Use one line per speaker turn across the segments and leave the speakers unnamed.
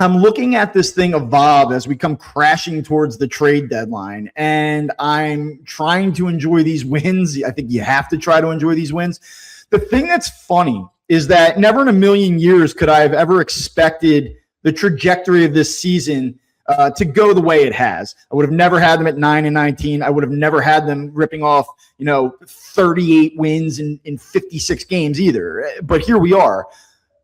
I'm looking at this thing evolve as we come crashing towards the trade deadline, and I'm trying to enjoy these wins. I think you have to try to enjoy these wins. The thing that's funny is that never in a million years could I have ever expected the trajectory of this season to go the way it has. I would have never had them at 9-19. I would have never had them ripping off, 38 wins in 56 games either. But here we are.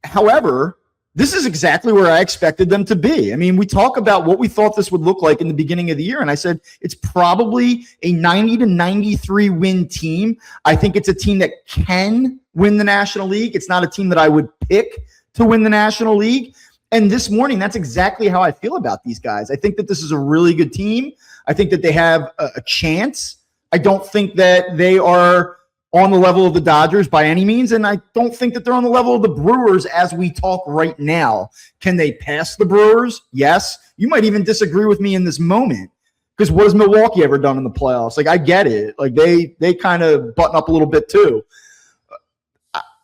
However, this is exactly where I expected them to be. I mean, we talk about what we thought this would look like in the beginning of the year, and I said it's probably a 90 to 93 win team. I think it's a team that can win the National League. It's not a team that I would pick to win the National League. And this morning, that's exactly how I feel about these guys. I think that this is a really good team. I think that they have a chance. I don't think that they are on the level of the Dodgers by any means, and I don't think that they're on the level of the Brewers as we talk right now. Can they pass the Brewers? Yes. You might even disagree with me in this moment, because what has Milwaukee ever done in the playoffs? Like, I get it. Like, they kind of button up a little bit too.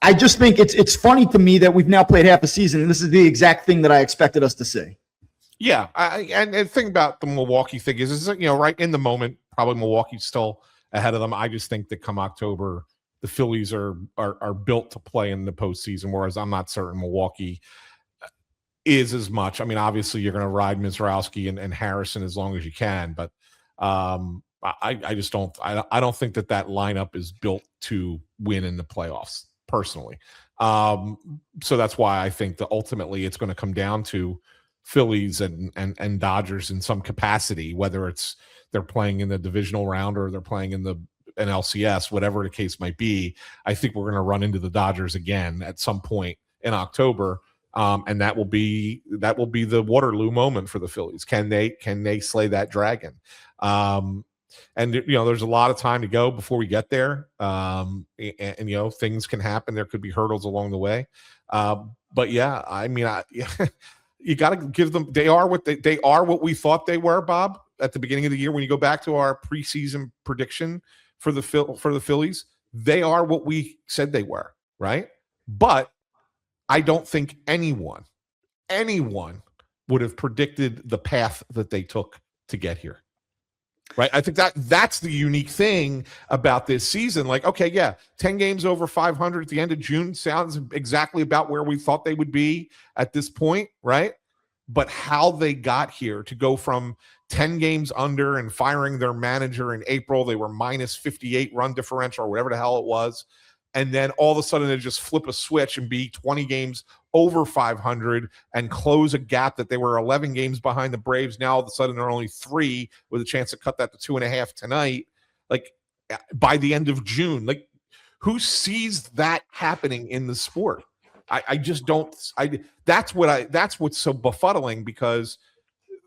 I just think it's funny to me that we've now played half a season, and this is the exact thing that I expected us to see.
Yeah, and the thing about the Milwaukee thing is right in the moment, probably Milwaukee's still ahead of them. I just think that come October, the Phillies are built to play in the postseason, whereas I'm not certain Milwaukee is as much. I mean, obviously you're going to ride Mizrowski and Harrison as long as you can, but I just don't. I don't think that lineup is built to win in the playoffs personally. So that's why I think that ultimately it's going to come down to Phillies and Dodgers in some capacity, whether it's they're playing in the divisional round or they're playing in an LCS, whatever the case might be. I think we're going to run into the Dodgers again at some point in October, and that will be the Waterloo moment for the Phillies. Can they slay that dragon? And there's a lot of time to go before we get there, and things can happen. There could be hurdles along the way, but yeah, I mean, you got to give them. They are what we thought they were, Bob, at the beginning of the year. When you go back to our preseason prediction for the Phillies, they are what we said they were, right? But I don't think anyone would have predicted the path that they took to get here. Right. I think that's the unique thing about this season. Like, okay, yeah, 10 games over 500 at the end of June sounds exactly about where we thought they would be at this point. Right. But how they got here to go from 10 games under and firing their manager in April, they were minus 58 run differential or whatever the hell it was. And then all of a sudden they just flip a switch and be 20 games over 500 and close a gap that they were 11 games behind the Braves. Now all of a sudden they're only 3 with a chance to cut that to 2.5 tonight. Like by the end of June, like who sees that happening in the sport? I just don't. That's what's so befuddling, because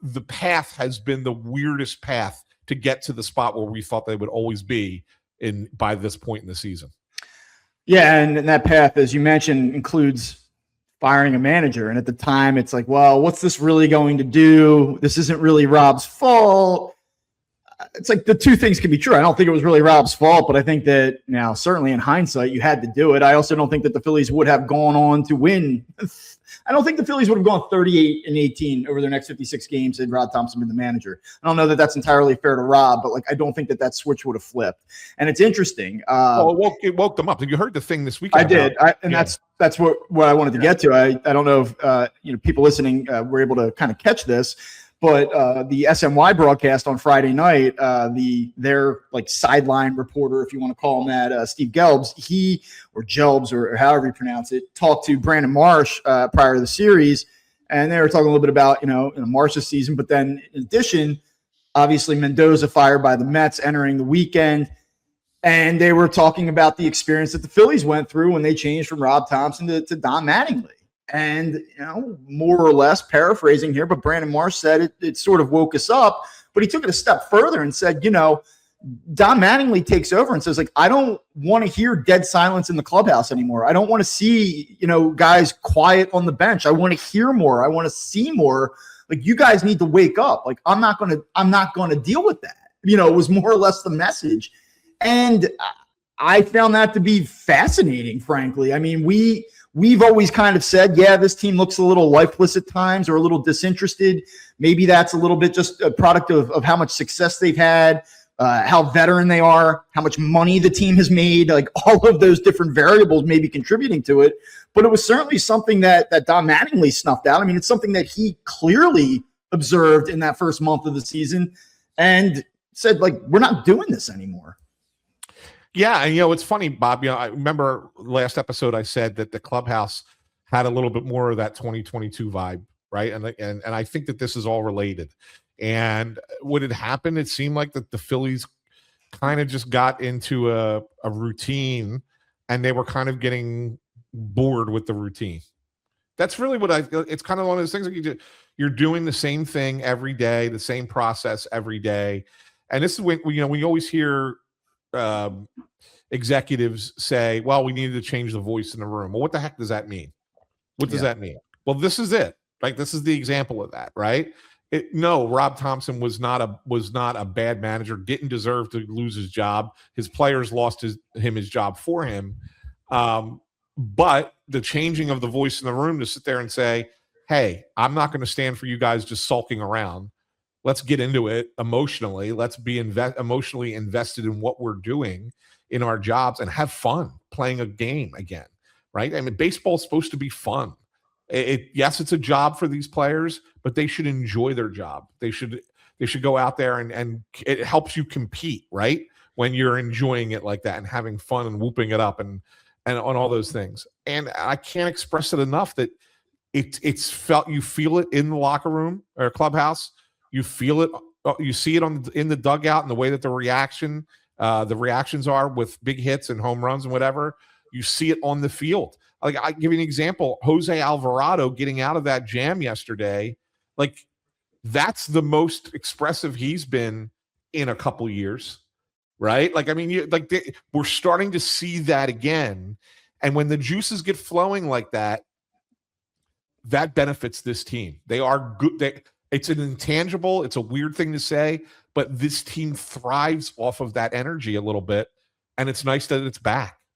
the path has been the weirdest path to get to the spot where we thought they would always be by this point in the season.
Yeah, and that path, as you mentioned, includes firing a manager. And at the time, it's like, well, what's this really going to do? This isn't really Rob's fault. It's like the two things can be true. I don't think it was really Rob's fault, but I think that now, certainly in hindsight, you had to do it. I also don't think that the Phillies would have gone on to win. I don't think the Phillies would have gone 38-18 over their next 56 games had Rob Thompson been the manager. I don't know that that's entirely fair to Rob, but I don't think that switch would have flipped. And it's interesting.
It woke them up. You heard the thing this weekend.
I did, that's what I wanted to get to. I don't know if people listening were able to kind of catch this. But the SNY broadcast on Friday night, their sideline reporter, if you want to call him that, Steve Gelbs, or Jelbs, or however you pronounce it, talked to Brandon Marsh prior to the series, and they were talking a little bit about Marsh's season. But then, in addition, obviously Mendoza fired by the Mets entering the weekend, and they were talking about the experience that the Phillies went through when they changed from Rob Thompson to Don Mattingly. And, more or less paraphrasing here, but Brandon Marsh said it sort of woke us up, but he took it a step further and said, Don Mattingly takes over and says, I don't want to hear dead silence in the clubhouse anymore. I don't want to see, guys quiet on the bench. I want to hear more. I want to see more. You guys need to wake up. I'm not going to deal with that. It was more or less the message. And I found that to be fascinating, frankly. I mean, we we've always kind of said, yeah, this team looks a little lifeless at times or a little disinterested. Maybe that's a little bit just a product of how much success they've had, how veteran they are, how much money the team has made, like all of those different variables may be contributing to it. But it was certainly something that Don Mattingly snuffed out. I mean, it's something that he clearly observed in that first month of the season and said, like, we're not doing this anymore.
Yeah, and it's funny, Bob. I remember last episode I said that the clubhouse had a little bit more of that 2022 vibe, right? And I think that this is all related. And what had happened, it seemed like that the Phillies kind of just got into a routine, and they were kind of getting bored with the routine. That's really what it's kind of one of those things that you're doing the same thing every day, the same process every day. And this is when, we always hear executives say, well, we needed to change the voice in the room. Well, what the heck does that mean? What does that mean? Well, this is it. Like, this is the example of that, right? No, Rob Thompson was not a bad manager, didn't deserve to lose his job. His players lost his job for him. But the changing of the voice in the room to sit there and say, hey, I'm not going to stand for you guys just sulking around. Let's get into it emotionally. Let's be emotionally invested in what we're doing in our jobs and have fun playing a game again, right? I mean, baseball is supposed to be fun. Yes, it's a job for these players, but they should enjoy their job. They should go out there and it helps you compete, right? When you're enjoying it like that and having fun and whooping it up and on all those things. And I can't express it enough that it's felt, you feel it in the locker room or clubhouse. You feel it, you see it in the dugout and the way that the reactions are with big hits and home runs and whatever. You see it on the field. Like, I give you an example, Jose Alvarado getting out of that jam yesterday. Like, that's the most expressive he's been in a couple years, right? Like, I mean, we're starting to see that again. And when the juices get flowing like that, that benefits this team. They are good. It's an intangible. It's a weird thing to say, but this team thrives off of that energy a little bit. And it's nice that it's back.